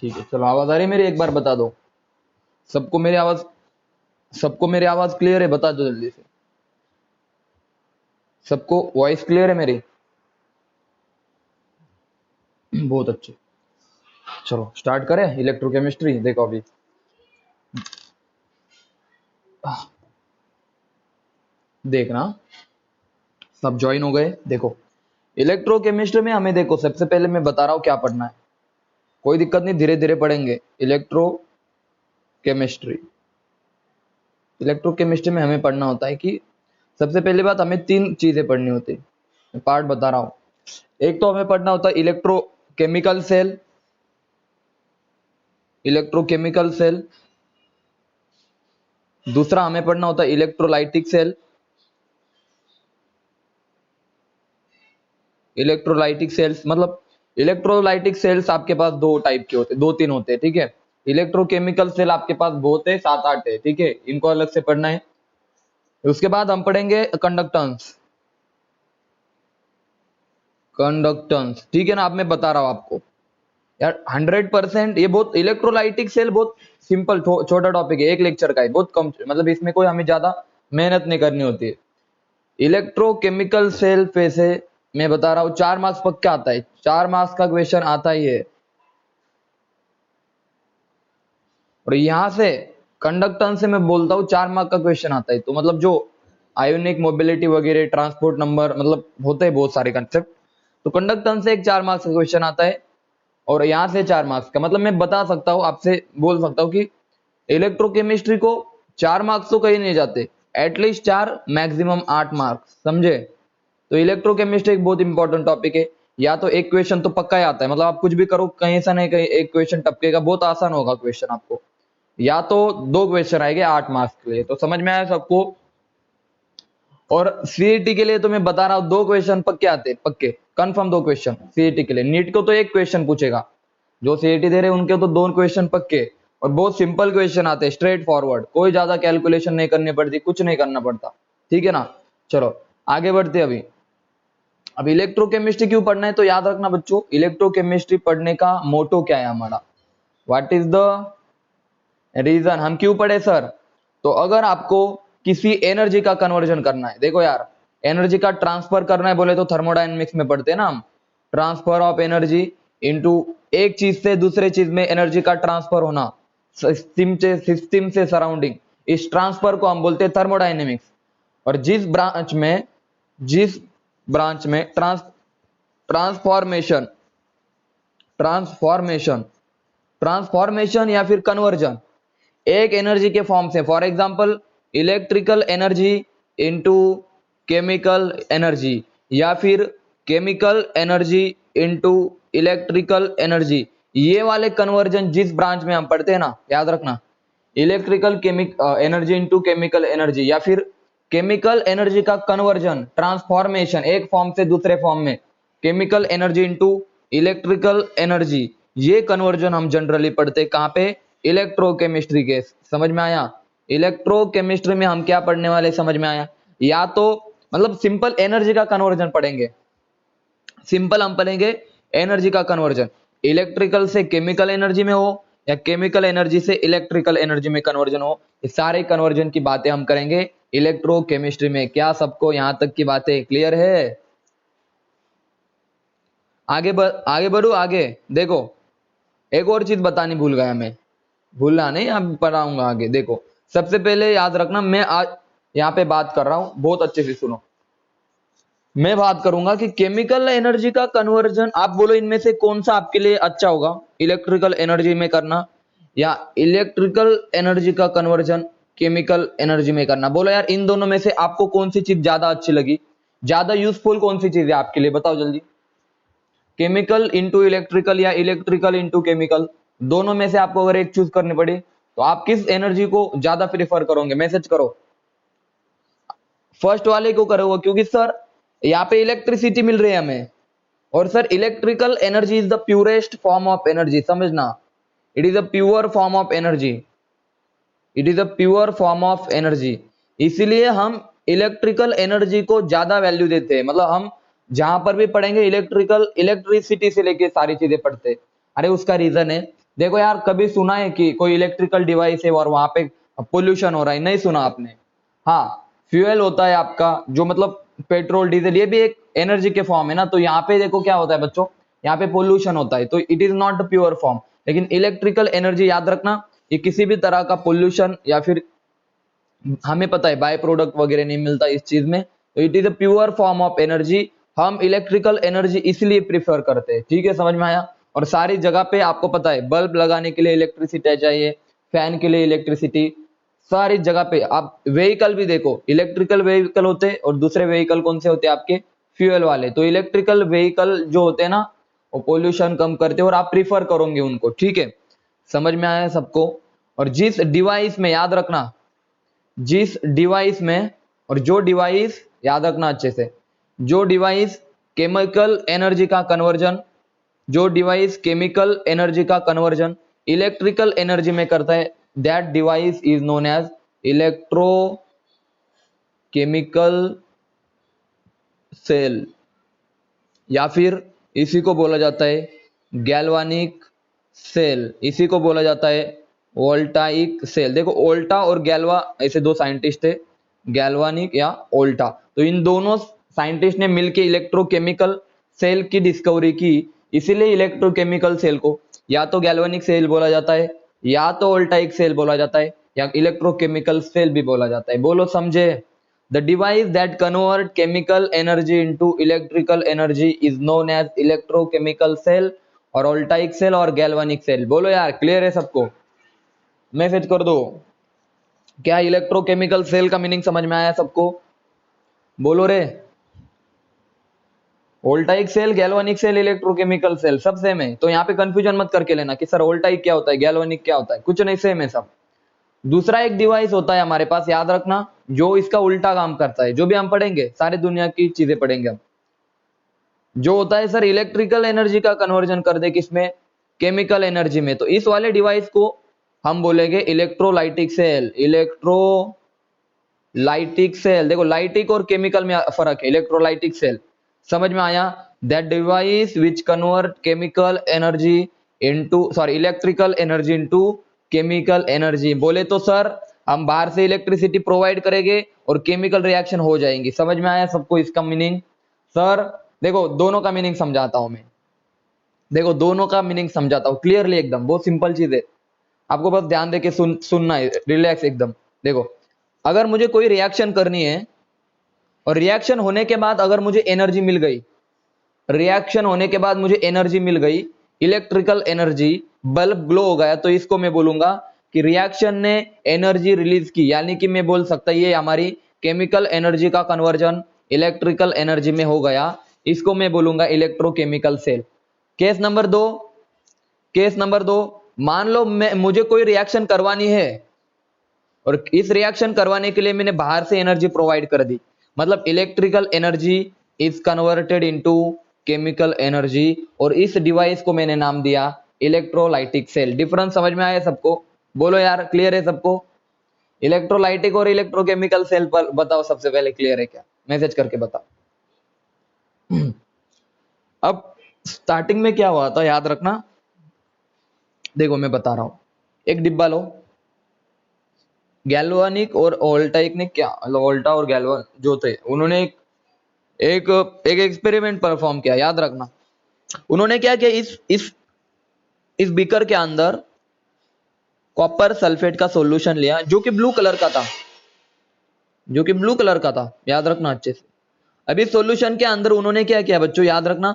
ठीक है, चलो आवाज आ रही है मेरी, एक बार बता दो। सबको मेरी आवाज सबको मेरी आवाज क्लियर है? बता दो जल्दी से। सबको वॉइस क्लियर है मेरी? बहुत अच्छे। चलो स्टार्ट करें इलेक्ट्रोकेमिस्ट्री। देखो अभी देखना, सब ज्वाइन हो गए। देखो इलेक्ट्रोकेमिस्ट्री में हमें, देखो सबसे पहले मैं बता रहा हूँ क्या पढ़ना है। कोई दिक्कत नहीं, धीरे धीरे पढ़ेंगे। इलेक्ट्रोकेमिस्ट्री इलेक्ट्रोकेमिस्ट्री में हमें पढ़ना होता है कि सबसे पहली बात हमें तीन चीजें पढ़नी होती है। मैं पार्ट बता रहा हूँ। एक तो हमें पढ़ना होता है इलेक्ट्रोकेमिकल सेल। Electrochemical cell. दूसरा हमें पढ़ना होता है इलेक्ट्रोलाइटिक सेल। इलेक्ट्रोलाइटिक सेल्स मतलब इलेक्ट्रोलाइटिक सेल्स आपके पास दो टाइप के होते हैं, दो तीन होते हैं, ठीक है। इलेक्ट्रोकेमिकल सेल आपके पास बहुत है, 7-8 है, ठीक है, इनको अलग से पढ़ना है। उसके बाद हम पढ़ेंगे कंडक्टेंस। कंडक्टेंस, ठीक है ना। अब मैं बता रहा हूं आपको यार, 100% ये बहुत इलेक्ट्रोलाइटिक सेल बहुत सिंपल छोटा टॉपिक है, एक लेक्चर का है, बहुत कम, मतलब इसमें कोई हमें ज्यादा मेहनत नहीं करनी होती है। इलेक्ट्रोकेमिकल सेल पे से मैं बता रहा हूँ 4 मार्क्स पक्का आता है, 4 मार्क्स का क्वेश्चन आता ही है। और यहां से कंडक्टेंस से मैं बोलता हूँ 4 मार्क का क्वेश्चन आता है। तो मतलब जो आयोनिक मोबिलिटी वगैरह, ट्रांसपोर्ट नंबर, मतलब होते हैं बहुत सारे कंसेप्ट। तो कंडक्टेंस से एक 4 मार्क्स का क्वेश्चन आता है, और यहां से 4 मार्क्स का, मतलब मैं बता सकता हूँ आपसे, बोल सकता हूँ कि इलेक्ट्रोकेमिस्ट्री को 4 मार्क्स तो कहीं नहीं जाते, एटलीस्ट 4, मैक्सिमम 8 मार्क्स, समझे। तो इलेक्ट्रोकेमिस्ट्री एक बहुत इंपॉर्टेंट टॉपिक है। या तो एक क्वेश्चन तो पक्का ही आता है, मतलब आप कुछ भी करो कहीं से नहीं कहीं एक क्वेश्चन टपकेगा, बहुत आसान होगा क्वेश्चन आपको। या तो 2 क्वेश्चन आएंगे 8 मार्क्स के लिए। तो समझ में आया सबको। और सीईटी के लिए तो मैं बता रहा हूं 2 क्वेश्चन पक्के आते, पक्के कंफर्म 2 क्वेश्चन सीईटी के लिए। नीट को तो एक क्वेश्चन पूछेगा, जो सीईटी दे रहे हैं उनके तो 2 क्वेश्चन पक्के, और बहुत सिंपल क्वेश्चन आते हैं, स्ट्रेट फॉरवर्ड, कोई ज्यादा कैलकुलेशन नहीं करनी पड़ती, कुछ नहीं करना पड़ता, ठीक है ना। चलो आगे बढ़ते। अब इलेक्ट्रोकेमिस्ट्री क्यों पढ़ना है, तो याद रखना बच्चों, इलेक्ट्रोकेमिस्ट्री पढ़ने का मोटो क्या है हमारा, व्हाट इज द रीजन, हम क्यों पढ़े सर। तो अगर आपको किसी एनर्जी का कन्वर्जन करना है, देखो यार, एनर्जी का ट्रांसफर करना है बोले तो थर्मोडायनेमिक्स में पढ़ते हैं ना हम, ट्रांसफर ऑफ एनर्जी इनटू, एक चीज से दूसरे चीज में एनर्जी का ट्रांसफर होना सिस्टम से सराउंडिंग, इस ट्रांसफर को हम बोलते हैं थर्मोडायनेमिक्स। और जिस ब्रांच में ट्रांसफॉर्मेशन ट्रांसफॉर्मेशन ट्रांसफॉर्मेशन या फिर कन्वर्जन एक एनर्जी के फॉर्म से, for example electrical energy into chemical energy, या फिर chemical energy into electrical energy, ये वाले कन्वर्जन जिस ब्रांच में हम पढ़ते हैं ना, याद रखना, electrical energy into chemical energy, या फिर केमिकल एनर्जी का कन्वर्जन, ट्रांसफॉर्मेशन एक फॉर्म से दूसरे फॉर्म में, chemical energy into electrical energy, ये कन्वर्जन हम जनरली पढ़ते कहां पे, इलेक्ट्रोकेमिस्ट्री के। समझ में आया। इलेक्ट्रोकेमिस्ट्री में हम क्या पढ़ने वाले, समझ में आया। या तो मतलब सिंपल एनर्जी का कन्वर्जन पढ़ेंगे, सिंपल हम पढ़ेंगे एनर्जी का कन्वर्जन, इलेक्ट्रिकल से केमिकल एनर्जी में हो या केमिकल एनर्जी से इलेक्ट्रिकल एनर्जी में कन्वर्जन हो, ये सारे कन्वर्जन की बातें हम करेंगे इलेक्ट्रोकेमिस्ट्री में। क्या सबको यहां तक की बातें क्लियर है? आगे बढ़ू आगे। देखो एक और चीज बतानी भूल गया मैं, भूलना नहीं, अब पढ़ाऊंगा आगे। देखो सबसे पहले याद रखना, मैं आज यहाँ पे बात कर रहा हूं, बहुत अच्छे से सुनो। मैं बात करूंगा कि केमिकल एनर्जी का कन्वर्जन, आप बोलो इनमें से कौन सा आपके लिए अच्छा होगा, इलेक्ट्रिकल एनर्जी में करना या इलेक्ट्रिकल एनर्जी का कन्वर्जन केमिकल एनर्जी में करना। बोलो यार इन दोनों में से आपको कौन सी चीज ज्यादा अच्छी लगी, ज्यादा यूजफुल कौन सी चीज है आपके लिए, बताओ जल्दी। केमिकल इंटू इलेक्ट्रिकल या इलेक्ट्रिकल इंटू केमिकल, दोनों में से आपको अगर एक चूज करनी पड़े तो आप किस एनर्जी को ज्यादा प्रेफर करोगे, मैसेज करो। फर्स्ट वाले को करोगे क्योंकि सर यहाँ पे इलेक्ट्रिसिटी मिल रही है हमें, और sir electrical energy is the purest form of energy, समझना, it is a pure form of energy, it is a pure form of energy. इसीलिए हम इलेक्ट्रिकल एनर्जी को ज्यादा वैल्यू देते हैं, मतलब हम जहां पर भी पढ़ेंगे इलेक्ट्रिसिटी से लेके सारी चीजें पढ़ते हैं। अरे उसका रीजन है, देखो यार, कभी सुना है कि कोई इलेक्ट्रिकल डिवाइस है और वहां पे पोल्यूशन हो रहा है? नहीं सुना आपने। हाँ, फ्यूल होता है आपका, जो मतलब पेट्रोल डीजल, ये भी एक एनर्जी के फॉर्म है ना। तो यहाँ पे देखो क्या होता है बच्चों, यहाँ पे पोल्यूशन होता है, तो it is not pure form. लेकिन इलेक्ट्रिकल एनर्जी याद रखना, ये किसी भी तरह का पोल्यूशन या फिर हमें पता है बाय प्रोडक्ट वगैरह नहीं मिलता इस चीज में, तो it is a pure form of energy. हम इलेक्ट्रिकल एनर्जी इसलिए प्रिफर करते हैं, ठीक है, समझ में आया। और सारी जगह पे आपको पता है बल्ब लगाने के लिए इलेक्ट्रिसिटी चाहिए, फैन के लिए इलेक्ट्रिसिटी, सारी जगह पे। आप व्हीकल भी देखो, इलेक्ट्रिकल व्हीकल होते हैं और दूसरे व्हीकल कौन से होते हैं आपके, फ्यूल वाले। तो इलेक्ट्रिकल व्हीकल जो होते हैं ना, वो पोल्यूशन कम करते हैं और आप प्रीफर करोगे उनको, ठीक है, समझ में आया सबको। और जिस डिवाइस में, याद रखना, जिस डिवाइस में, और जो डिवाइस, याद रखना अच्छे से, जो डिवाइस केमिकल एनर्जी का कन्वर्जन, जो डिवाइस केमिकल एनर्जी का कन्वर्जन इलेक्ट्रिकल एनर्जी में करता है, that device is known as electrochemical cell, या फिर इसी को बोला जाता है गैल्वानिक सेल, इसी को बोला जाता है वोल्टाइक सेल। देखो, ओल्टा और गैल्वा ऐसे दो साइंटिस्ट थे, गैल्वानिक या ओल्टा। तो इन दोनों साइंटिस्ट ने मिलकर इलेक्ट्रोकेमिकल सेल की डिस्कवरी की, इसीलिए इलेक्ट्रोकेमिकल सेल को या तो गैल्वानिक सेल बोला जाता है, या तो वोल्टाइक सेल बोला जाता है, या इलेक्ट्रोकेमिकल सेल भी बोला जाता है। बोलो समझे? The device that convert chemical energy into electrical energy is known as electrochemical cell और voltaic cell और galvanic cell। बोलो यार, क्लियर है सबको? मैसेज कर दो, क्या इलेक्ट्रोकेमिकल सेल का मीनिंग समझ में आया सबको? बोलो रे। Voltaic cell, galvanic cell, electrochemical cell सब सेम है। तो यहाँ पे कंफ्यूजन मत करके लेना कि सर वोल्टाइक क्या होता है, गैल्वानिक क्या होता है, कुछ नहीं, सेम है सब। दूसरा एक डिवाइस होता है हमारे पास, याद रखना, जो इसका उल्टा काम करता है। जो भी हम पढ़ेंगे, सारी दुनिया की चीजें पढ़ेंगे हम। जो होता है सर इलेक्ट्रिकल एनर्जी का कन्वर्जन कर दे, किसमें, केमिकल एनर्जी में, तो इस वाले डिवाइस को हम बोलेंगे इलेक्ट्रोलाइटिक सेल। इलेक्ट्रोलाइटिक सेल, देखो लाइटिक और केमिकल में फर्क है। इलेक्ट्रोलाइटिक सेल, समझ में आया? That device which convert chemical energy into, sorry, electrical energy into chemical energy. बोले तो सर हम बाहर से इलेक्ट्रिसिटी प्रोवाइड करेंगे और केमिकल रिएक्शन हो जाएंगी। समझ में आया सबको इसका मीनिंग? सर देखो, दोनों का मीनिंग समझाता हूं मैं, देखो दोनों का मीनिंग समझाता हूं क्लियरली एकदम, बहुत सिंपल चीज है, आपको बस ध्यान देके सुनना है, रिलैक्स एकदम। देखो, अगर मुझे कोई रिएक्शन करनी है और रिएक्शन होने के बाद अगर मुझे एनर्जी मिल गई, रिएक्शन होने के बाद मुझे एनर्जी मिल गई, इलेक्ट्रिकल एनर्जी, बल्ब ग्लो हो गया, तो इसको मैं बोलूंगा कि रिएक्शन ने एनर्जी रिलीज की, यानी कि मैं बोल सकता ये हमारी केमिकल एनर्जी का कन्वर्जन इलेक्ट्रिकल एनर्जी में हो गया, इसको मैं बोलूंगा इलेक्ट्रोकेमिकल सेल। केस नंबर दो, केस नंबर दो, मान लो मुझे कोई रिएक्शन करवानी है और इस रिएक्शन करवाने के लिए मैंने बाहर से एनर्जी प्रोवाइड कर दी, मतलब electrical energy is converted into chemical energy, और इस डिवाइस को मैंने नाम दिया इलेक्ट्रोलाइटिक सेल। डिफरेंस समझ में आया सबको? बोलो यार, क्लियर है सबको? इलेक्ट्रोलाइटिक और इलेक्ट्रोकेमिकल सेल पर बताओ सबसे पहले, क्लियर है क्या? मैसेज करके बताओ। अब स्टार्टिंग में क्या हुआ था, याद रखना, देखो मैं बता रहा हूं, एक डिब्बा लो, गैल्वानिक और वोल्टाइक ने क्या, वोल्टा और गैल्वा जो थे, उन्होंने एक एक्सपेरिमेंट परफॉर्म किया, याद रखना। उन्होंने क्या किया, इस बीकर के अंदर कॉपर सल्फेट का सॉल्यूशन लिया, जो कि ब्लू कलर का था, जो कि ब्लू कलर का था, याद रखना अच्छे से। अभी सॉल्यूशन के अंदर उन्होंने क्या किया बच्चों, याद रखना,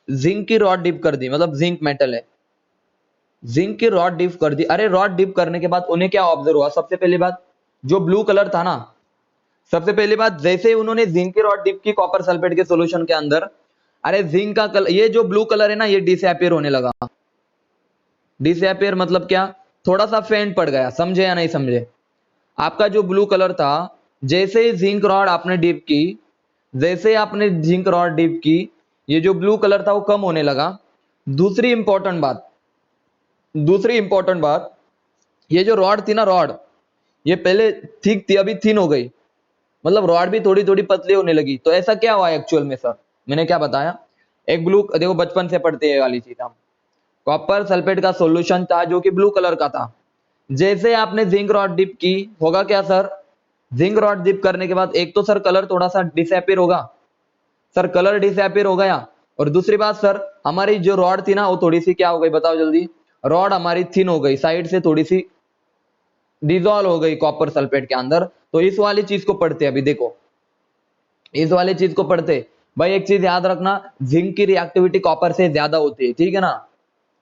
जिंक की रॉड डिप कर दी, मतलब जिंक मेटल है, जिंक की रॉड डिप कर दी। अरे रॉड डिप करने के बाद उन्हें क्या ऑब्जर्व हुआ, सबसे पहली बात, जो ब्लू कलर था ना, सबसे पहली बात, जैसे ही उन्होंने जिंक की रॉड डिप की कॉपर सल्फेट के सॉल्यूशन के अंदर, अरे जिंक का कलर, ये जो ब्लू कलर है ना, ये डिसअपीयर होने लगा। डिसअपीयर मतलब क्या, थोड़ा सा फेंट पड़ गया, समझे या नहीं समझे? आपका जो ब्लू कलर था, जैसे ही जिंक रॉड आपने डिप की, जैसे आपने जिंक रॉड डिप की, ये जो ब्लू कलर था वो कम होने लगा। दूसरी इंपॉर्टेंट बात, ये जो रॉड थी ना, रॉड ये पहले थिक थी, अभी थिन हो गई, मतलब रॉड भी थोड़ी थोड़ी पतली होने लगी। तो ऐसा क्या हुआ एक्चुअल में सर? मैंने क्या बताया, एक ब्लू, देखो बचपन से पढ़ते हैं वाली चीज हम, कॉपर सल्फेट का सॉल्यूशन था जो कि ब्लू कलर का था। जैसे आपने जिंक रॉड डिप की, होगा क्या सर, जिंक रॉड डिप करने के बाद एक तो सर कलर थोड़ा सा डिसअपीयर होगा, सर कलर डिसअपीयर हो गया। और दूसरी बात सर, हमारी जो रॉड थी ना वो थोड़ी सी क्या हो गई बताओ जल्दी, रॉड हमारी थिन हो गई, साइड से थोड़ी सी डिजोल्व हो गई कॉपर सल्फेट के अंदर। तो इस वाली चीज को पढ़ते अभी देखो, इस वाली चीज को पढ़ते भाई। एक चीज याद रखना, जिंक की रिएक्टिविटी कॉपर से ज्यादा होती है, ठीक है ना,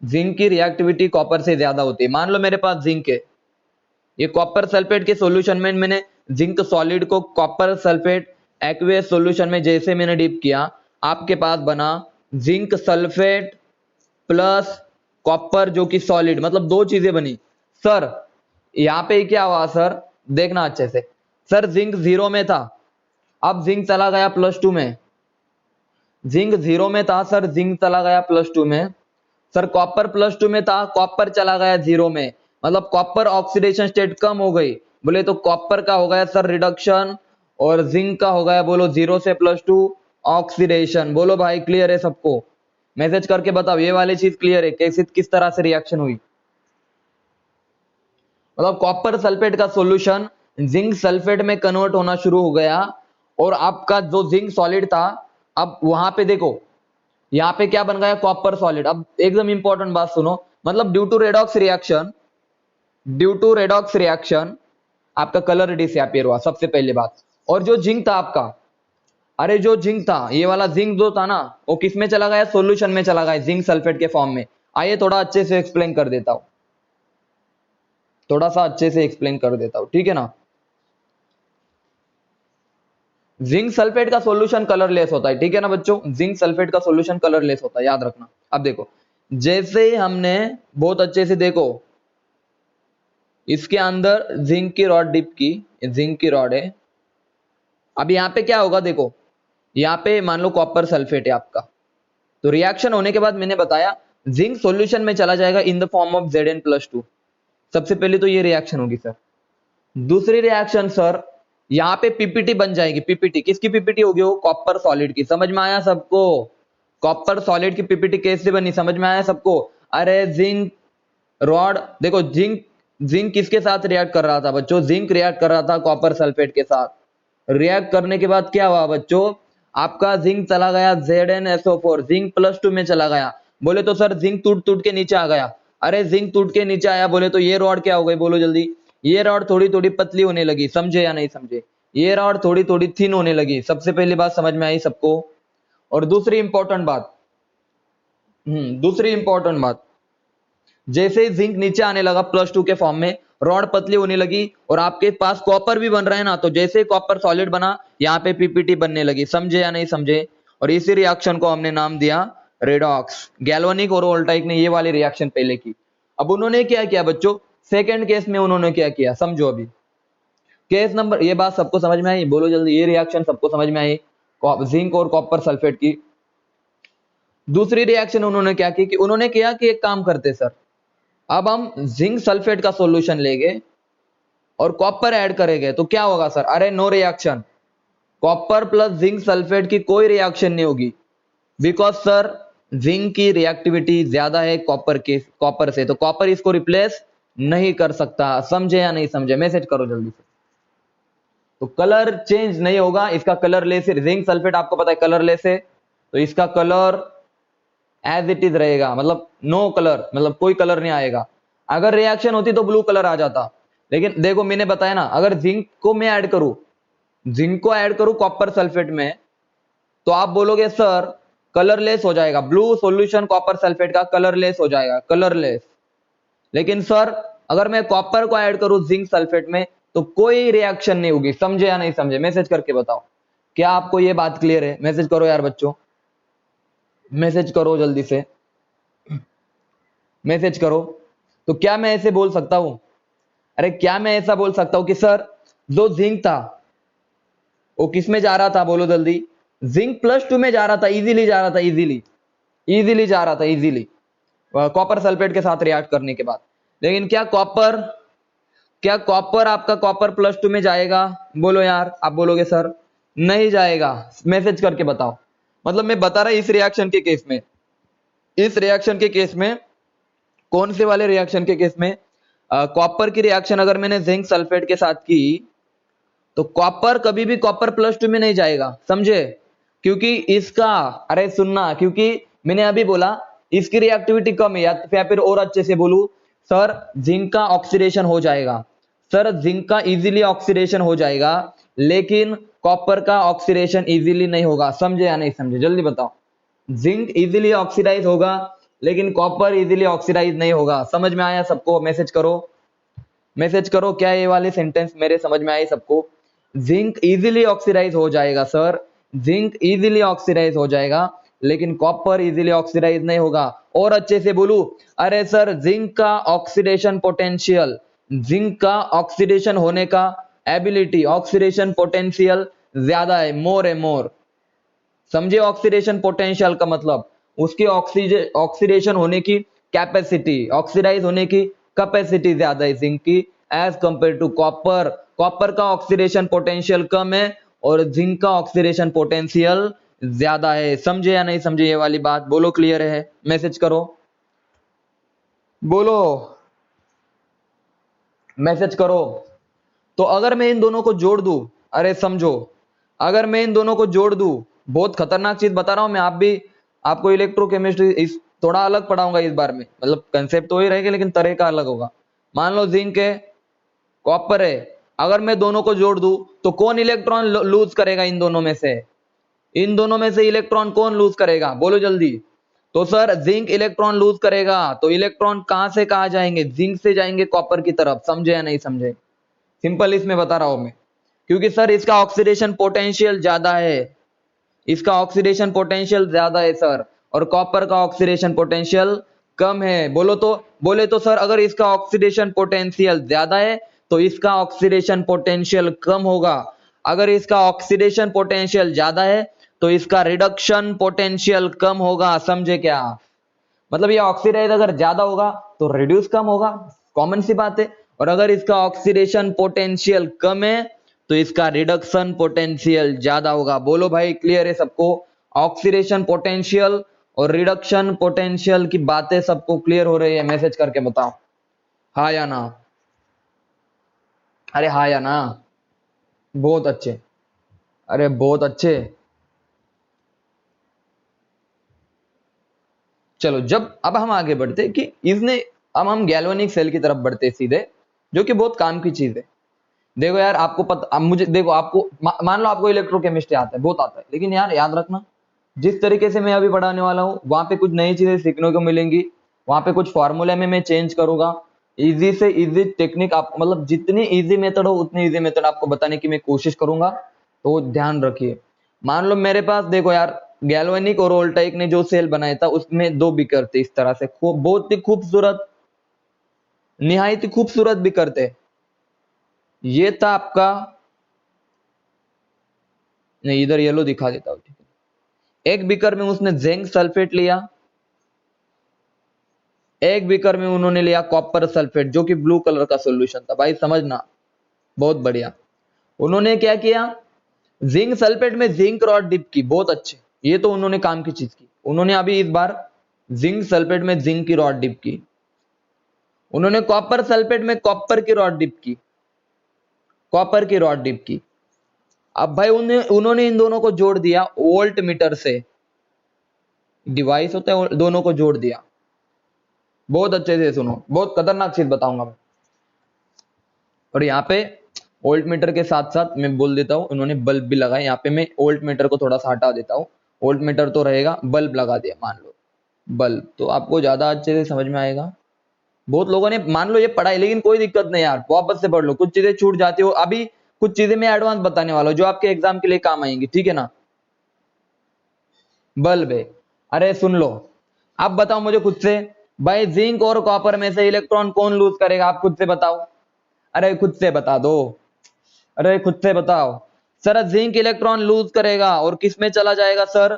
जिंक की रिएक्टिविटी कॉपर से ज्यादा होती है। मान लो मेरे पास जिंक है, ये कॉपर सल्फेट के सॉल्यूशन में मैंने जिंक सॉलिड को कॉपर सल्फेट एक्वेस सॉल्यूशन में जैसे मैंने डिप किया, आपके पास बना जिंक सल्फेट प्लस कॉपर जो कि सॉलिड, मतलब दो चीजें बनी। सर यहाँ पे क्या हुआ सर, देखना अच्छे से, सर जिंक 0 में था, अब जिंक चला गया +2 में, जिंक 0 में था सर, जिंक चला गया +2 में। सर कॉपर +2 में था, कॉपर चला गया 0 में, मतलब कॉपर ऑक्सीडेशन स्टेट कम हो गई। बोले तो कॉपर का हो गया सर रिडक्शन, और जिंक का हो गया बोलो 0 से +2 ऑक्सीडेशन। बोलो भाई क्लियर है सबको, मैसेज करके बताओ ये वाली चीज क्लियर है, कैसे किस तरह से रिएक्शन हुई। मतलब कॉपर सल्फेट का सॉल्यूशन जिंक सल्फेट में कन्वर्ट होना शुरू हो गया, और आपका जो जिंक सॉलिड था, अब वहां पे देखो यहाँ पे क्या बन गया, कॉपर सॉलिड। अब एकदम इंपॉर्टेंट बात सुनो, मतलब due to redox reaction, due to redox reaction आपका कलर डिसअपीयर हुआ सबसे पहले बात। और जो जिंक था आपका, अरे जो जिंक था, ये वाला जिंक जो था ना, वो किस में चला गया, सॉल्यूशन में चला गया, जिंक सल्फेट के फॉर्म में। आइए थोड़ा अच्छे से एक्सप्लेन कर देता हूं, थोड़ा सा अच्छे से एक्सप्लेन कर देता हूं, ठीक है ना। जिंक सल्फेट का सॉल्यूशन कलरलेस होता है, ठीक है ना बच्चों, जिंक सल्फेट का सॉल्यूशन कलरलेस होता है, याद रखना। अब देखो, जैसे हमने बहुत अच्छे से देखो, इसके अंदर जिंक की रॉड डिप की, जिंक की रॉड है। अब यहाँ पे क्या होगा देखो, यहाँ पे मान लो कॉपर सल्फेट है आपका, तो रिएक्शन होने के बाद मैंने बताया जिंक सॉल्यूशन में चला जाएगा in the form of Zn+2। सबसे पहले तो ये रिएक्शन होगी सर। दूसरी रिएक्शन सर, यहाँ पे पीपीटी बन जाएगी, पीपीटी किसकी पीपीटी होगी, वो कॉपर सॉलिड की। समझ में आया सबको, कॉपर सॉलिड की पीपीटी कैसे बनी, समझ में आया सबको। अरे जिंक रॉड देखो, जिंक जिंक किसके साथ रिएक्ट कर रहा था बच्चों, जिंक रिएक्ट कर रहा था कॉपर सल्फेट के साथ। रिएक्ट करने के बाद क्या हुआ बच्चों, आपका जिंक चला गया ZnSO4, जिंक +2 में चला गया। बोले तो सर जिंक टूट टूट के नीचे आ गया। अरे जिंक टूट के नीचे आया, बोले तो ये रॉड क्या हो गई, बोलो जल्दी, ये रॉड थोड़ी थोड़ी पतली होने लगी, समझे या नहीं समझे, ये रॉड थोड़ी थोड़ी थिन होने लगी। सबसे पहली बात समझ में आई सबको। और दूसरी इंपॉर्टेंट बात, दूसरी इंपॉर्टेंट बात, जैसे ही जिंक नीचे आने लगा +2 के फॉर्म में, रॉड पतली होने लगी, और आपके पास कॉपर भी बन रहा है ना, तो जैसे ही कॉपर सॉलिड बना, यहाँ पे पीपीटी बनने लगी, समझे या नहीं समझे। और इसी रिएक्शन को हमने नाम दिया रेडॉक्स। गैल्वेनिक और वोल्टाइक ने ये वाली रिएक्शन पहले की। अब उन्होंने क्या किया बच्चों, सेकेंड केस में उन्होंने क्या किया, समझो अभी। केस नंबर, ये बात सबको समझ में आई, बोलो जल्दी, ये रिएक्शन सबको समझ में आई, जिंक और कॉपर सल्फेट की। दूसरी रिएक्शन उन्होंने क्या की, कि उन्होंने किया कि एक काम करते सर, अब हम जिंक सल्फेट का सॉल्यूशन लेंगे और कॉपर ऐड करेंगे, तो क्या होगा सर, अरे no reaction, copper plus zinc sulphate की कोई रिएक्शन नहीं होगी, बिकॉज सर जिंक की रिएक्टिविटी ज्यादा है कॉपर से, तो कॉपर इसको रिप्लेस नहीं कर सकता। समझे या नहीं समझे, मैसेज करो जल्दी से। तो कलर चेंज नहीं होगा, इसका कलरलेस है, जिंक सल्फेट आपको पता है कलरलेस है, तो इसका कलर एज इट इज रहेगा, मतलब नो कलर, मतलब कोई कलर नहीं आएगा। अगर रिएक्शन होती तो ब्लू कलर आ जाता, लेकिन देखो मैंने बताया ना, अगर जिंक को मैं ऐड करूं, जिंक को ऐड करूं कॉपर सल्फेट में, तो आप बोलोगे सर कलरलेस हो जाएगा, ब्लू सॉल्यूशन कॉपर सल्फेट का कलरलेस हो जाएगा, कलरलेस। लेकिन सर अगर मैं कॉपर को ऐड करूं जिंक सल्फेट में, तो कोई रिएक्शन नहीं होगी। समझे या नहीं समझे, मैसेज करके बताओ, क्या आपको ये बात क्लियर है, मैसेज करो यार बच्चों, मैसेज करो जल्दी से, मैसेज करो। तो क्या मैं ऐसे बोल सकता हूं, अरे क्या मैं ऐसा बोल सकता हूं कि सर जो जिंक था वो किस में जा रहा था, बोलो जल्दी, जिंक +2 में जा रहा था, इजीली जा रहा था, इजीली जा रहा था, इजीली कॉपर सल्फेट के साथ रिएक्ट करने के बाद। लेकिन क्या कॉपर आपका कॉपर +2 में जाएगा, बोलो यार, आप बोलोगे सर नहीं जाएगा, मैसेज करके बताओ। मतलब मैं बता रहा इस रिएक्शन के केस में, इस रिएक्शन के केस में कौन से वाले रिएक्शन के केस में? कॉपर की रिएक्शन अगर मैंने जिंक सल्फेट के साथ की तो कॉपर कभी भी कॉपर +2 में नहीं जाएगा, समझे? क्योंकि इसका, अरे सुनना, क्योंकि मैंने अभी बोला इसकी रिएक्टिविटी कम है, या फिर और अच्छे से बोलूं, सर जिंक का ऑक्सीडेशन हो जाएगा, सर जिंक का इजीली ऑक्सीडेशन हो जाएगा, लेकिन कॉपर का ऑक्सीडेशन इजीली नहीं होगा। समझे या नहीं समझे? जल्दी बताओ। जिंक इजीली ऑक्सीडाइज होगा लेकिन कॉपर इजीली ऑक्सीडाइज नहीं होगा। समझ में आया सबको? मैसेज करो, मैसेज करो, क्या ये वाले सेंटेंस मेरे समझ में आए सबको? जिंक इजीली ऑक्सीडाइज हो जाएगा सर, जिंक इजीली ऑक्सीडाइज हो जाएगा लेकिन कॉपर इजीली ऑक्सीडाइज नहीं होगा। और अच्छे से बोलू, अरे सर जिंक का ऑक्सीडेशन पोटेंशियल, जिंक का ऑक्सीडेशन होने का एबिलिटी, ऑक्सीडेशन पोटेंशियल ज्यादा है, मोर है, मोर। समझे ऑक्सीडेशन पोटेंशियल का मतलब? उसकी ऑक्सीडेशन होने की कैपेसिटी, ऑक्सीडाइज होने की कैपेसिटी ज्यादा है जिंक की as compare to copper. Copper का ऑक्सीडेशन पोटेंशियल कम है और जिंक का ऑक्सीडेशन पोटेंशियल ज्यादा है। समझे या नहीं समझे ये वाली बात? बोलो क्लियर है? मैसेज करो, बोलो, मैसेज करो। तो अगर मैं इन दोनों को जोड़ दूं, अरे समझो, अगर मैं इन दोनों को जोड़ दूं, बहुत खतरनाक चीज बता रहा हूं मैं, आप भी, आपको इलेक्ट्रोकेमिस्ट्री इस थोड़ा अलग पढ़ाऊंगा इस बार में, मतलब कंसेप्ट तो ही रहेगा लेकिन तरीका अलग होगा। मान लो जिंक है, कॉपर है, अगर मैं दोनों को जोड़ दूं तो कौन इलेक्ट्रॉन लूज करेगा इन दोनों में से? इन दोनों में से इलेक्ट्रॉन कौन लूज करेगा? बोलो जल्दी। तो सर जिंक इलेक्ट्रॉन लूज करेगा, तो इलेक्ट्रॉन कहां से कहां जाएंगे? जिंक से जाएंगे कॉपर की तरफ। समझे या नहीं समझे? सिंपल इसमें बता रहा हूं मैं, क्योंकि सर इसका ऑक्सीडेशन पोटेंशियल ज्यादा है, इसका ऑक्सीडेशन पोटेंशियल ज्यादा है सर, और कॉपर का ऑक्सीडेशन पोटेंशियल कम है। बोलो तो, बोले तो सर अगर इसका ऑक्सीडेशन पोटेंशियल ज्यादा है तो इसका ऑक्सीडेशन पोटेंशियल कम होगा, अगर इसका ऑक्सीडेशन पोटेंशियल ज्यादा है तो इसका रिडक्शन पोटेंशियल कम होगा। समझे क्या? मतलब ये ऑक्सीडाइज अगर ज्यादा होगा तो रिड्यूस कम होगा, कॉमन सी बात है। और अगर इसका ऑक्सीडेशन पोटेंशियल कम है तो इसका रिडक्शन पोटेंशियल ज्यादा होगा। बोलो भाई, क्लियर है सबको? ऑक्सीडेशन पोटेंशियल और रिडक्शन पोटेंशियल की बातें सबको क्लियर हो रही है? मैसेज करके बताओ हाँ या ना। अरे हाँ या ना, बहुत अच्छे, अरे बहुत अच्छे। चलो, जब अब हम आगे बढ़ते कि इसने, अब हम गैल्वेनिक सेल की तरफ बढ़ते सीधे, जो कि बहुत काम की चीज है। देखो यार, आपको पता, अब मुझे देखो, आपको मान लो आपको इलेक्ट्रोकेमिस्ट्री आता है, बहुत आता है, लेकिन यार याद रखना, जिस तरीके से मैं अभी पढ़ाने वाला हूँ वहां पे कुछ नई चीजें सीखने को मिलेंगी, वहां पे कुछ फॉर्मूले में मैं चेंज करूंगा। इजी से इजी टेक्निक, आप मतलब जितनी इजी मेथड हो उतनी इजी मेथड आपको बताने की मैं कोशिश करूंगा, तो ध्यान रखिए। मान लो मेरे पास, देखो यार, गैल्वेनिक और वोल्टाइक ने जो सेल बनाया था उसमें 2 बिकर थे इस तरह से, बहुत ही खूबसूरत, निहायत ही खूबसूरत बिकर थे। ये था आपका, नहीं इधर येलो दिखा देता हूं, ठीक है। एक बीकर में उसने जिंक सल्फेट लिया, एक बीकर में उन्होंने लिया कॉपर सल्फेट, जो कि ब्लू कलर का सॉल्यूशन था। भाई समझना, बहुत बढ़िया। उन्होंने क्या किया, जिंक सल्फेट में जिंक रॉड डिप की, बहुत अच्छे, ये तो उन्होंने काम की चीज की। उन्होंने अभी इस बार जिंक सल्फेट में जिंक की रॉड डिप की, उन्होंने कॉपर सल्फेट में कॉपर की रॉड डिप की, कॉपर की रॉड डिप की। अब भाई उन्होंने इन दोनों को जोड़ दिया वोल्ट मीटर से, डिवाइस होता है, दोनों को जोड़ दिया। बहुत अच्छे से सुनो, बहुत खतरनाक चीज बताऊंगा मैं। और यहाँ पे वोल्ट मीटर के साथ साथ मैं बोल देता हूँ, उन्होंने बल्ब भी लगाए। यहाँ पे मैं वोल्ट मीटर को थोड़ा सा हटा देता हूँ, वोल्ट मीटर तो रहेगा, बल्ब लगा दिया, मान लो बल्ब, तो आपको ज्यादा अच्छे से समझ में आएगा। बहुत लोगों ने मान लो ये पढ़ाई, लेकिन कोई दिक्कत नहीं यार, वापस से पढ़ लो, कुछ चीजें छूट जाती हो। अभी कुछ चीजें मैं एडवांस बताने वाला हूँ जो आपके एग्जाम के लिए काम आएंगी, ठीक है ना। बल्ब है, अरे सुन लो, अब बताओ मुझे खुद से, भाई जिंक और कॉपर में से इलेक्ट्रॉन कौन लूज करेगा? आप खुद से बताओ, अरे खुद से बता दो, अरे खुद से बताओ। सर जिंक इलेक्ट्रॉन लूज करेगा और किस में चला जाएगा सर?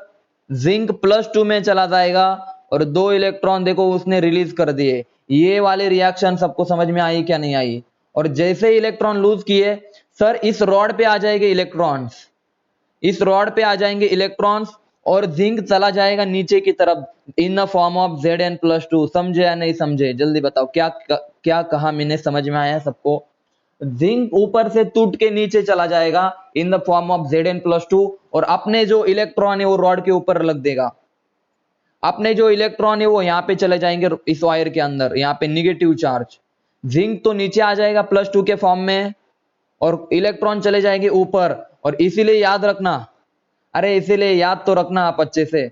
जिंक +2 में चला जाएगा, और 2 इलेक्ट्रॉन देखो उसने रिलीज कर दिए। ये वाले रिएक्शन सबको समझ में आई क्या नहीं आई? और जैसे इलेक्ट्रॉन लूज किए, सर इस रॉड पे आ जाएंगे इलेक्ट्रॉन्स, इस रॉड पे आ जाएंगे इलेक्ट्रॉन्स, और जिंक चला जाएगा नीचे की तरफ, in the form of Zn+2। समझे या नहीं समझे, जल्दी बताओ, क्या कहा मैंने, समझ में आया सबको? जिंक ऊपर से टूट के नीचे चला जाएगा in the form of Zn+2, और अपने जो इलेक्ट्रॉन है वो रॉड के ऊपर रख देगा। अपने जो इलेक्ट्रॉन है वो यहाँ पे चले जाएंगे इस वायर के अंदर, यहाँ पे निगेटिव चार्ज। जिंक तो नीचे आ जाएगा +2 के फॉर्म में, और इलेक्ट्रॉन चले जाएंगे ऊपर। और इसीलिए याद रखना, अरे इसीलिए याद तो रखना आप अच्छे से,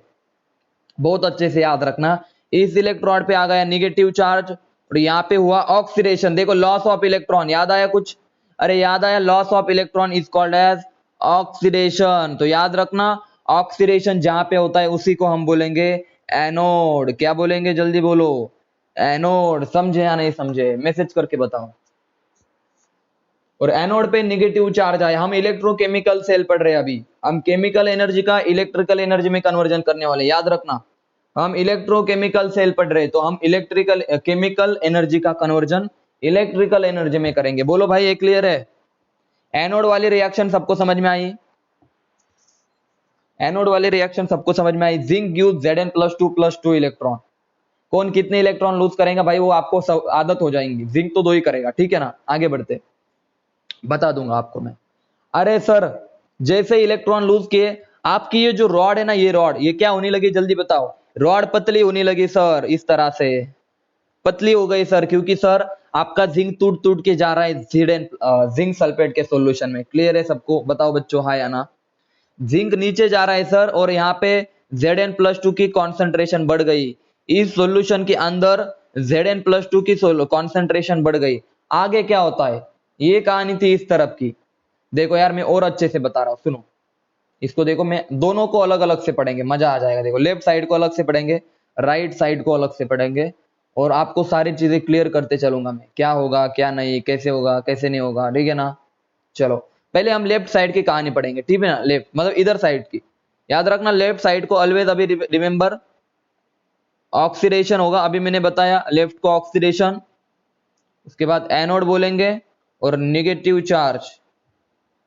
बहुत अच्छे से याद रखना। इस इलेक्ट्रोड पे आ गया निगेटिव चार्ज, और यहाँ पे हुआ ऑक्सीडेशन। देखो लॉस ऑफ इलेक्ट्रॉन, याद आया कुछ? अरे याद आया, loss of electron is called as oxidation. तो याद रखना, ऑक्सीडेशन जहां पे होता है उसी को हम बोलेंगे एनोड। क्या बोलेंगे, जल्दी बोलो, एनोड। समझे या नहीं समझे, मैसेज करके बताओ। और एनोड पे निगेटिव चार्ज आया। हम इलेक्ट्रोकेमिकल सेल पढ़ रहे हैं अभी, हम केमिकल एनर्जी का इलेक्ट्रिकल एनर्जी में कन्वर्जन करने वाले, याद रखना। हम इलेक्ट्रोकेमिकल सेल पढ़ रहे हैं, तो हम इलेक्ट्रिकल केमिकल एनर्जी का कन्वर्जन इलेक्ट्रिकल एनर्जी में करेंगे। बोलो भाई, ये क्लियर है? एनोड वाली रिएक्शन सबको समझ में आई? एनोड वाली रिएक्शन सबको समझ में आई? Zinc gives Zn+2+2 electron. कौन कितने इलेक्ट्रॉन लूज करेगा भाई, वो आपको आदत हो जाएंगी। जिंक तो 2 ही करेगा, ठीक है ना? आगे बढ़ते, बता दूंगा आपको मैं। अरे सर, जैसे इलेक्ट्रॉन लूज किए, आपकी ये जो रॉड है ना, ये रॉड ये क्या होने लगी, जल्दी बताओ? रॉड पतली होने लगी सर, इस तरह से पतली हो गई सर, क्योंकि सर आपका जिंक टूट टूट के जा रहा है जिंक सल्फेट के सॉल्यूशन में। क्लियर है सबको? बताओ बच्चों, हाँ या ना? जिंक नीचे जा रहा है सर, और यहाँ पे Zn+2 की कॉन्सेंट्रेशन बढ़ गई। इस सॉल्यूशन के अंदर Zn+2 की कॉन्सेंट्रेशन बढ़ गई। आगे क्या होता है, ये कहानी थी इस तरफ की। देखो यार, मैं और अच्छे से बता रहा हूँ, सुनो इसको। देखो, मैं दोनों को अलग अलग से पढ़ेंगे, मजा आ जाएगा। देखो, लेफ्ट साइड को अलग से पढ़ेंगे, राइट साइड को अलग से पढ़ेंगे, और आपको सारी चीजें क्लियर करते चलूंगा मैं, क्या होगा क्या नहीं, कैसे होगा कैसे नहीं होगा, ठीक है ना? चलो पहले हम लेफ्ट साइड की कहानी पढ़ेंगे, ठीक है ना? लेफ्ट मतलब इधर साइड की। याद रखना, लेफ्ट साइड को ऑलवेज, अभी रिमेंबर, ऑक्सीडेशन होगा। अभी मैंने बताया लेफ्ट को ऑक्सीडेशन, उसके बाद एनोड बोलेंगे, और निगेटिव चार्ज,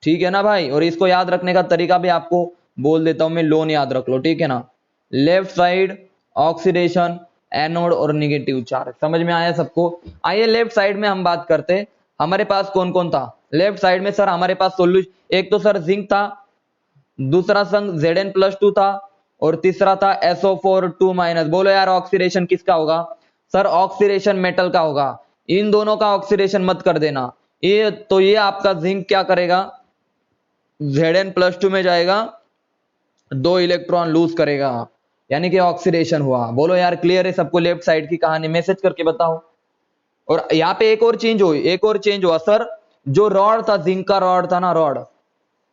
ठीक है ना भाई? और इसको याद रखने का तरीका भी आपको बोल देता हूं मैं, लोन याद रख लो, ठीक है ना? लेफ्ट साइड ऑक्सीडेशन, एनोड और निगेटिव चार्ज। समझ में आया सबको? आइए लेफ्ट साइड में हम बात करते, हमारे पास कौन कौन था लेफ्ट साइड में सर? हमारे पास सोल्यूशन, एक तो सर जिंक था, दूसरा संग Zn+2 था, और तीसरा था SO4 2-। बोलो यार, ऑक्सीडेशन किसका होगा सर? ऑक्सीडेशन मेटल का होगा। इन दोनों का ऑक्सीडेशन मत कर देना। ये तो ये आपका जिंक क्या करेगा, Zn+2 में जाएगा, 2 इलेक्ट्रॉन लूज करेगा, यानी कि ऑक्सीडेशन हुआ। बोलो यार, क्लियर है सबको लेफ्ट साइड की कहानी? मैसेज करके बताओ। और यहाँ पे एक और चेंज हुई, एक और चेंज हुआ सर। जो रॉड था, जिंक का रॉड था ना, रॉड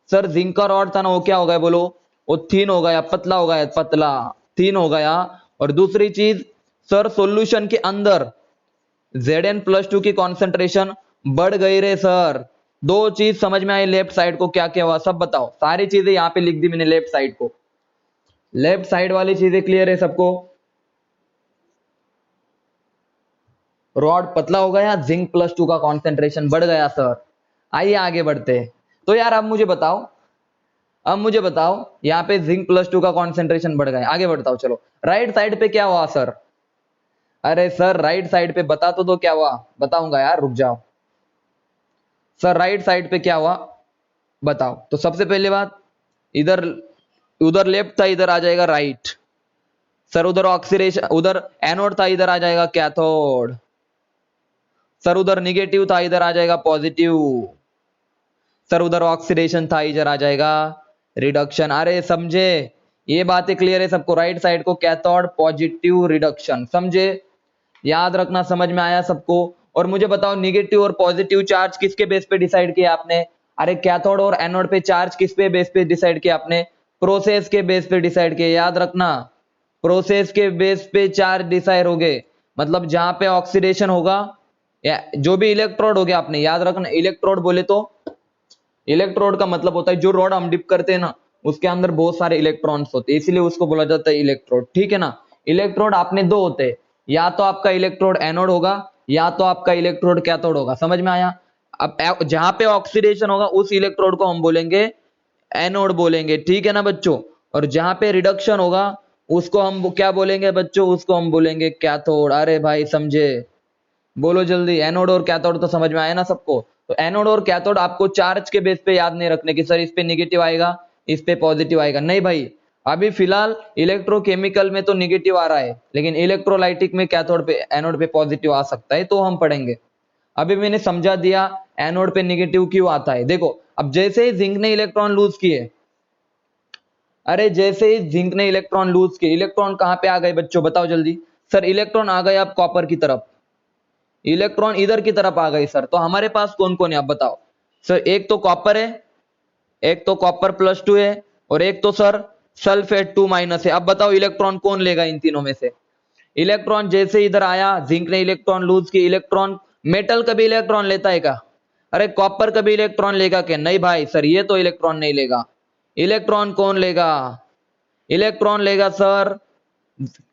सर, जिंक का रॉड था ना, वो क्या हो गया बोलो? वो थीन हो गया, पतला हो गया, पतला थीन हो गया। और दूसरी चीज सर, सॉल्यूशन के अंदर Zn+2 की कॉन्सेंट्रेशन बढ़ गई रे सर। दो चीज समझ में आई लेफ्ट साइड को, क्या क्या हुआ सब बताओ। सारी चीजें यहाँ पे लिख दी मैंने लेफ्ट साइड को, लेफ्ट साइड वाली चीजें क्लियर है सबको? रॉड पतला हो गया, Zn+2 का कॉन्सेंट्रेशन बढ़ गया सर। आइए आगे बढ़ते हैं। तो यार अब मुझे बताओ, अब मुझे बताओ, यहाँ पे Zn+2 का कॉन्सेंट्रेशन बढ़ गया, आगे बढ़ता हूं चलो। राइट साइड पे क्या हुआ सर? अरे सर, राइट साइड पे बता तो दो क्या हुआ, बताऊंगा यार, रुक जाओ। सर राइट साइड पे क्या हुआ बताओ। तो सबसे पहले बात, इधर उधर लेफ्ट था, इधर आ जाएगा राइट। सर उधर ऑक्सीडेशन, उधर एनोड था, इधर आ जाएगा कैथोड। सर उधर निगेटिव था, इधर आ जाएगा पॉजिटिव। सर उधर ऑक्सीडेशन था, इधर आ जाएगा रिडक्शन। अरे समझे? ये बातें क्लियर है सबको? राइट साइड को कैथोड, पॉजिटिव, रिडक्शन। समझे? याद रखना, समझ में आया सबको? और मुझे बताओ, निगेटिव और पॉजिटिव चार्ज किसके बेस पे डिसाइड किया आपने? अरे कैथोड और एनोड पे चार्ज किस पे बेस पे डिसाइड किया आपने? प्रोसेस के बेस पे डिसाइड किया। याद रखना, प्रोसेस के बेस पे चार्ज डिसाइड हो गए। मतलब जहां पे ऑक्सीडेशन होगा, या जो भी इलेक्ट्रोड हो गया, आपने याद रखना, इलेक्ट्रोड बोले तो, इलेक्ट्रोड का मतलब होता है जो रॉड हम डिप करते हैं ना, उसके अंदर बहुत सारे इलेक्ट्रॉन्स होते हैं, इसीलिए उसको बोला जाता है इलेक्ट्रोड, ठीक है ना? इलेक्ट्रोड आपने दो होते हैं, या तो आपका इलेक्ट्रोड एनोड होगा, या तो आपका इलेक्ट्रोड कैथोड होगा। समझ में आया? अब जहां पे ऑक्सीडेशन होगा उस इलेक्ट्रोड को हम बोलेंगे एनोड बोलेंगे, ठीक है ना बच्चों? और जहां पे रिडक्शन होगा उसको हम क्या बोलेंगे बच्चों, उसको हम बोलेंगे कैथोड। अरे भाई समझे, बोलो जल्दी। एनोड और कैथोड तो समझ में आया ना सबको। तो एनोड और कैथोड आपको चार्ज के बेस पे याद नहीं रखने की सर इस पे निगेटिव आएगा इस पे पॉजिटिव आएगा, नहीं भाई। अभी फिलहाल इलेक्ट्रोकेमिकल में तो निगेटिव आ रहा है, लेकिन इलेक्ट्रोलाइटिक में कैथोड पे एनोड पे पॉजिटिव आ सकता है, तो हम पढ़ेंगे। अभी मैंने समझा दिया एनोड पे निगेटिव क्यों आता है। देखो अब जैसे ही जिंक ने इलेक्ट्रॉन लूज किए, अरे जैसे ही जिंक ने इलेक्ट्रॉन लूज किए, इलेक्ट्रॉन कहां पे आ गए बच्चों, बताओ जल्दी। सर इलेक्ट्रॉन आ गए अब कॉपर की तरफ, इलेक्ट्रॉन इधर की तरफ आ गए सर। तो हमारे पास कौन कौन है आप बताओ। सर एक तो कॉपर है, एक तो कॉपर +2 है, और एक तो सर सल्फेट 2- है। अब बताओ इलेक्ट्रॉन कौन लेगा इन तीनों में से। इलेक्ट्रॉन जैसे इधर आया, जिंक ने इलेक्ट्रॉन लूज किया, इलेक्ट्रॉन मेटल कभी इलेक्ट्रॉन लेता है क्या? अरे कॉपर कभी इलेक्ट्रॉन लेगा क्या? नहीं भाई सर, ये तो इलेक्ट्रॉन नहीं लेगा। इलेक्ट्रॉन कौन लेगा? इलेक्ट्रॉन लेगा सर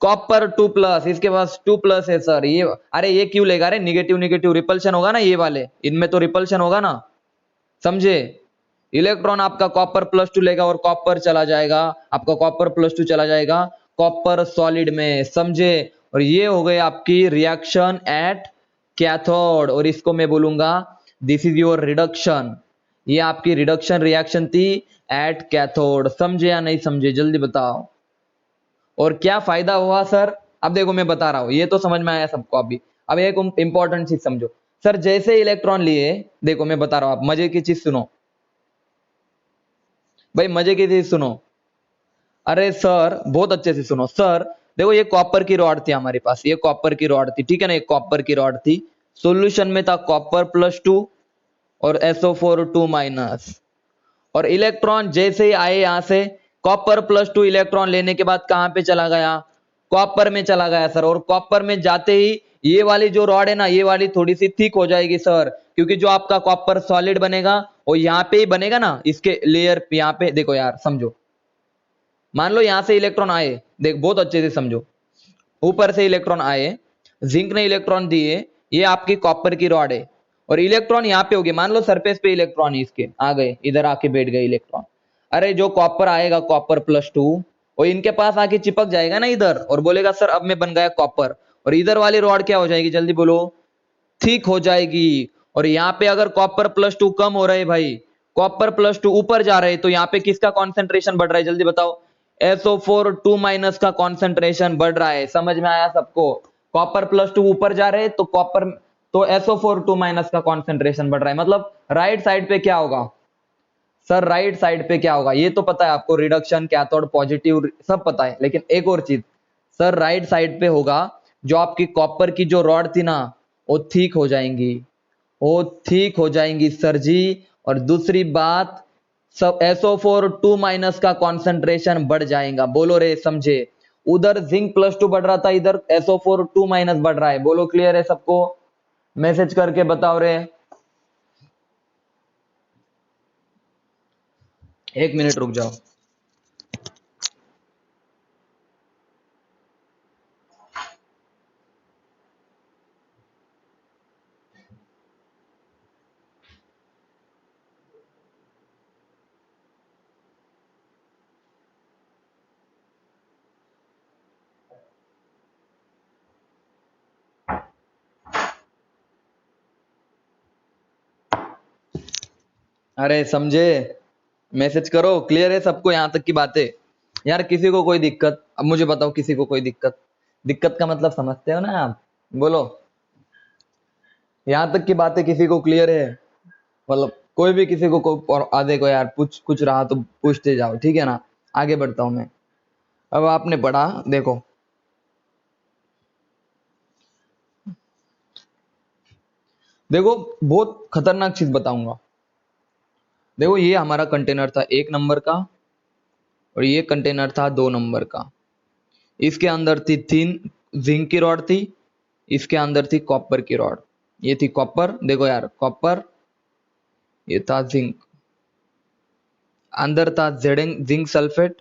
कॉपर 2+, इसके पास 2+ है सर। ये अरे ये क्यों लेगा? अरे निगेटिव निगेटिव रिपल्शन होगा ना, ये वाले इनमें तो रिपल्शन होगा ना, समझे। इलेक्ट्रॉन आपका कॉपर +2 लेगा और कॉपर चला जाएगा, आपका कॉपर +2 चला जाएगा कॉपर सॉलिड में, समझे। और ये हो गई आपकी रिएक्शन एट कैथोड, और इसको मैं बोलूंगा दिस इज योर रिडक्शन। ये आपकी रिडक्शन रिएक्शन थी एट कैथोड, समझे या नहीं समझे, जल्दी बताओ। और क्या फायदा हुआ सर? अब देखो मैं बता रहा हूं, ये तो समझ में आया सबको अभी। अब एक इंपॉर्टेंट चीज समझो सर, जैसे इलेक्ट्रॉन लिए, देखो मैं बता रहा हूं, आप मजे की चीज सुनो भाई, मजे की चीज सुनो। अरे सर बहुत अच्छे से सुनो सर। देखो ये कॉपर की रॉड थी हमारे पास, ये कॉपर की रॉड थी, ठीक है ना, ये कॉपर की रॉड थी। सॉल्यूशन में था कॉपर +2 और SO4 2-। और इलेक्ट्रॉन जैसे ही आए यहां से, कॉपर +2 इलेक्ट्रॉन लेने के बाद कहां पे चला गया? कॉपर में चला गया सर। और कॉपर में जाते ही ये वाली जो रॉड है ना, ये वाली थोड़ी सी थिक हो जाएगी सर, क्योंकि जो आपका कॉपर सॉलिड बनेगा वो यहाँ पे ही बनेगा ना, इसके लेयर यहाँ पे। देखो यार समझो, मान लो यहां से इलेक्ट्रॉन आए, देख बहुत अच्छे से समझो, ऊपर से इलेक्ट्रॉन आए, जिंक ने इलेक्ट्रॉन दिए, ये आपकी कॉपर की रॉड है, और इलेक्ट्रॉन यहाँ पे हो गए, मान लो सरफेस पे इलेक्ट्रॉन इसके आ गए, इधर आके बैठ गए इलेक्ट्रॉन। अरे जो कॉपर आएगा कॉपर +2, वो इनके पास आके चिपक जाएगा ना इधर, और बोलेगा सर अब मैं बन गया कॉपर। और इधर वाली रॉड क्या हो जाएगी, जल्दी बोलो, थिक हो जाएगी। और यहाँ पे अगर कॉपर +2 कम हो रहे भाई, कॉपर +2 ऊपर जा रहे, तो यहाँ पे किसका कॉन्सेंट्रेशन बढ़ रहा है, जल्दी बताओ। SO4 2- का कॉन्सेंट्रेशन बढ़ रहा है, समझ में आया सबको। कॉपर +2 ऊपर जा रहे, तो कॉपर तो SO4 2- का कॉन्सेंट्रेशन बढ़ रहा है, मतलब राइट साइड पे क्या होगा सर, राइट साइड पे क्या होगा, ये तो पता है आपको, रिडक्शन कैथोड पॉजिटिव सब पता है। लेकिन एक और चीज सर, राइट साइड पे होगा, जो आपकी कॉपर की जो रॉड थी ना, वो ठीक हो जाएंगी, वो ठीक हो जाएंगी सर जी। और दूसरी बात, सब SO4 2- का कॉन्सेंट्रेशन बढ़ जाएगा, बोलो रे समझे। उधर जिंक +2 बढ़ रहा था, इधर SO4 2- बढ़ रहा है, बोलो क्लियर है सबको, मैसेज करके बताओ रे। 1 मिनट रुक जाओ। अरे समझे, मैसेज करो, क्लियर है सबको यहाँ तक की बातें। यार किसी को कोई दिक्कत, अब मुझे बताओ किसी को कोई दिक्कत? दिक्कत का मतलब समझते हो ना आप, बोलो। यहाँ तक की बातें किसी को क्लियर है? मतलब कोई भी किसी को और आधे को यार पूछ कुछ रहा तो पूछते जाओ, ठीक है ना। आगे बढ़ता हूं मैं। अब आपने पढ़ा, देखो देखो बहुत खतरनाक चीज बताऊंगा। देखो ये हमारा कंटेनर था 1 नंबर का, और ये कंटेनर था 2 नंबर का। इसके अंदर थी 3 जिंक की रॉड थी, इसके अंदर थी कॉपर की रॉड। ये थी कॉपर, देखो यार कॉपर, ये था जिंक, अंदर था जिंक सल्फेट,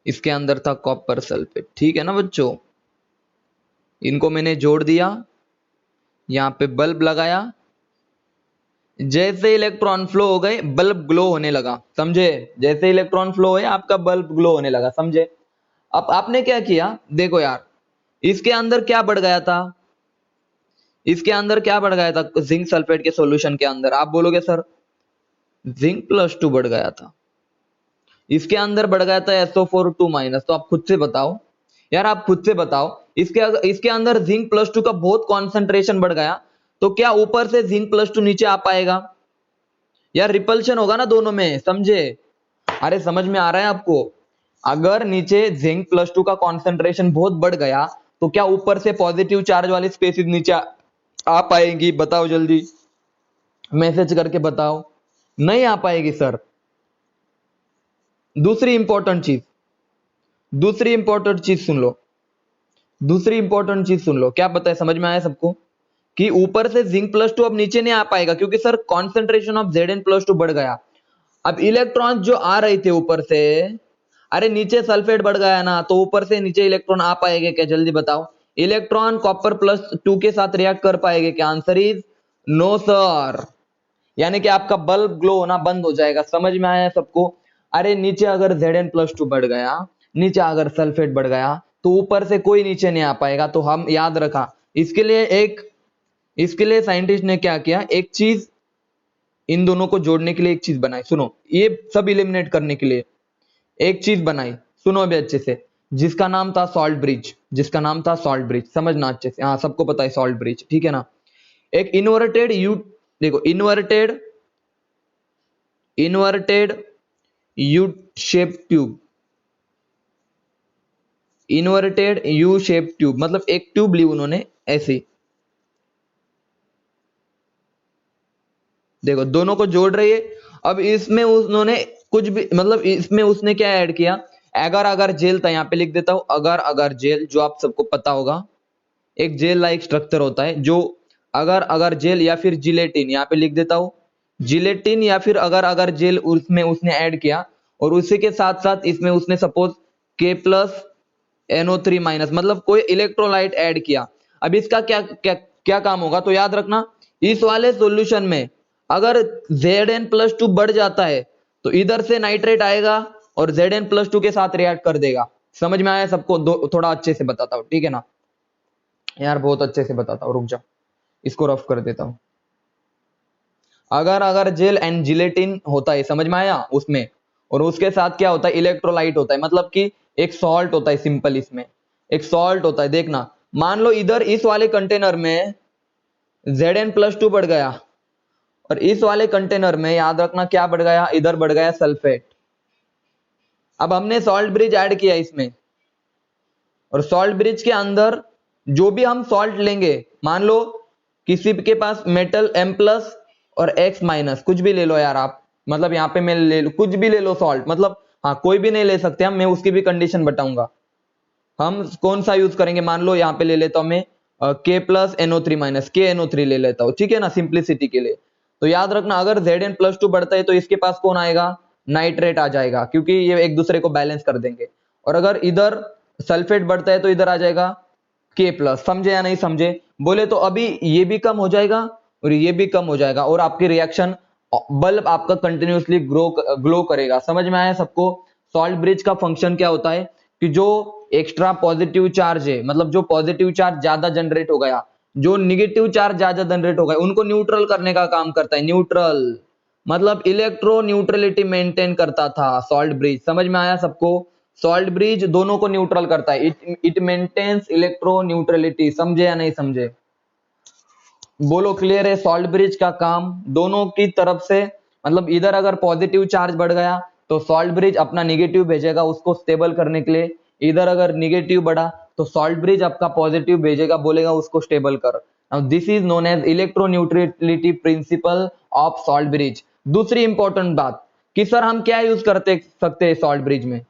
इसके अंदर था कॉपर सल्फेट, ठीक है ना बच्चों। इनको मैंने जोड़ दिया, यहाँ पे बल्ब लगाया, जैसे इलेक्ट्रॉन फ्लो हो गए बल्ब ग्लो होने लगा, समझे। जैसे इलेक्ट्रॉन फ्लो है आपका बल्ब ग्लो होने लगा, समझे। अब आपने क्या किया, देखो यार, इसके अंदर क्या बढ़ गया था, इसके अंदर क्या बढ़ गया था जिंक सल्फेट के सॉल्यूशन के अंदर, आप बोलोगे सर Zn+2 बढ़ गया था, इसके अंदर बढ़ गया था SO4 2-, तो आप खुद से बताओ यार, आप खुद से बताओ, इसके अंदर Zn+2 का बहुत कॉन्सेंट्रेशन बढ़ गया, तो क्या ऊपर से Zn+2 नीचे आ पाएगा यार, रिपल्शन होगा ना दोनों में, समझे? अरे समझ में आ रहा है आपको? अगर नीचे Zn+2 का कॉन्सेंट्रेशन बहुत बढ़ गया तो क्या ऊपर से पॉजिटिव चार्ज वाली स्पेसिस नीचे आ पाएंगी? बताओ जल्दी, मैसेज करके बताओ। नहीं आ पाएगी सर। दूसरी इंपॉर्टेंट चीज सुन लो, दूसरी इंपॉर्टेंट चीज सुन लो, क्या पता है, समझ में आया सबको? कि ऊपर से Zn+2 अब नीचे नहीं आ पाएगा क्योंकि सर कॉन्सेंट्रेशन ऑफ Zn+2 बढ़ गया। अब इलेक्ट्रॉन जो आ रहे थे ऊपर से, अरे नीचे सल्फेट बढ़ गया ना, तो ऊपर से नीचे इलेक्ट्रॉन आ पाएंगे क्या, जल्दी बताओ? इलेक्ट्रॉन Copper+2 के साथ रिएक्ट कर पाएंगे क्या? Answer is no sir. यानी कि आपका बल्ब ग्लो होना बंद हो जाएगा। समझ में आया सबको? अरे नीचे अगर Zn+2 बढ़ गया, नीचे अगर सल्फेट बढ़ गया, तो ऊपर से कोई नीचे नहीं आ पाएगा। तो हम याद रखा, इसके लिए साइंटिस्ट ने क्या किया, एक चीज इन दोनों को जोड़ने के लिए एक चीज बनाई। सुनो, ये सब इलिमिनेट करने के लिए एक चीज बनाई, सुनो अभी अच्छे से, जिसका नाम था सॉल्ट ब्रिज, जिसका नाम था सॉल्ट ब्रिज। समझना अच्छे से, हाँ सबको पता है सॉल्ट ब्रिज, ठीक है ना? एक इन्वर्टेड यू, देखो inverted U shape tube, inverted U shape tube, मतलब एक ट्यूब ली उन्होंने ऐसी, देखो दोनों को जोड़ रही है। अब इसमें उन्होंने कुछ भी, मतलब इसमें उसने क्या ऐड किया, अगर अगर जेल था, यहाँ पे लिख देता हूं, अगर अगर जेल, जो आप सबको पता होगा एक जेल लाइक स्ट्रक्चर होता है, जो अगर अगर जेल या फिर जिलेटिन, यहाँ पे लिख देता हूं जिलेटिन या फिर अगर अगर जेल उसमें उसने ऐड किया, और उसी के साथ साथ इसमें उसने सपोज K+NO3-, मतलब कोई इलेक्ट्रोलाइट ऐड किया। अब इसका क्या क्या क्या काम होगा, तो याद रखना, इस वाले सॉल्यूशन में अगर Zn+2 बढ़ जाता है तो इधर से नाइट्रेट आएगा और Zn+2 के साथ रिएक्ट कर देगा। समझ में आया सबको? थोड़ा अच्छे से बताता हूँ, ठीक है ना यार, बहुत अच्छे से बताता हूँ, रुक जाओ, इसको रफ कर देता हूँ। अगर अगर जेल एंड जिलेटिन होता है, समझ में आया? उसमें, और उसके साथ क्या होता है, इलेक्ट्रोलाइट होता है, मतलब कि एक सॉल्ट होता है, सिंपल इसमें एक सॉल्ट होता है। देखना, मान लो इधर इस वाले कंटेनर में Zn+2 बढ़ गया, और इस वाले कंटेनर में याद रखना क्या बढ़ गया, इधर बढ़ गया सल्फेट। अब हमने सॉल्ट ब्रिज ऐड किया इसमें, और सॉल्ट ब्रिज के अंदर जो भी हम सॉल्ट लेंगे, मान लो किसी के पास मेटल M+ और X-, कुछ भी ले लो यार आप, मतलब यहाँ पे मैं ले लो, कुछ भी ले लो सॉल्ट, मतलब हाँ कोई भी नहीं ले सकते हम, मैं उसकी भी कंडीशन बताऊंगा। हम कौन सा यूज करेंगे, मान लो यहाँ पे ले लेता हूं मैं K+NO3-, KNO3 ले लेता हूँ, ठीक है ना, सिंप्लिसिटी के लिए। तो याद रखना, अगर Zn+2 बढ़ता है तो इसके पास कौन आएगा, नाइट्रेट आ जाएगा, क्योंकि ये एक दूसरे को बैलेंस कर देंगे। और अगर इधर सल्फेट बढ़ता है तो इधर आ जाएगा K+। समझे या नहीं समझे? बोले तो अभी ये भी कम हो जाएगा और ये भी कम हो जाएगा, और आपकी रिएक्शन, बल्ब आपका कंटिन्यूअसली ग्लो करेगा। समझ में आया सबको? सॉल्ट ब्रिज का फंक्शन क्या होता है कि जो एक्स्ट्रा पॉजिटिव चार्ज है, मतलब जो पॉजिटिव चार्ज ज्यादा जनरेट हो गया, जो निगेटिव चार्ज ज्यादा जनरेट हो गया, उनको न्यूट्रल करने का काम करता है। न्यूट्रल मतलब इलेक्ट्रो न्यूट्रलिटी मेंटेन करता था सॉल्ट ब्रिज। समझ में आया सबको? सॉल्ट ब्रिज दोनों को न्यूट्रल करता है, इट मेंटेन्स इलेक्ट्रो न्यूट्रलिटी। समझे या नहीं समझे? बोलो, क्लियर है? सॉल्ट ब्रिज का काम दोनों की तरफ से, मतलब इधर अगर पॉजिटिव चार्ज बढ़ गया तो सॉल्ट ब्रिज अपना निगेटिव भेजेगा उसको स्टेबल करने के लिए, इधर अगर निगेटिव बढ़ा तो सॉल्ट ब्रिज आपका पॉजिटिव भेजेगा, बोलेगा उसको स्टेबल कर। Now this is known as electro neutrality principle of salt bridge. दूसरी इंपॉर्टेंट बात कि सर हम क्या यूज करते सकते हैं सॉल्ट ब्रिज में,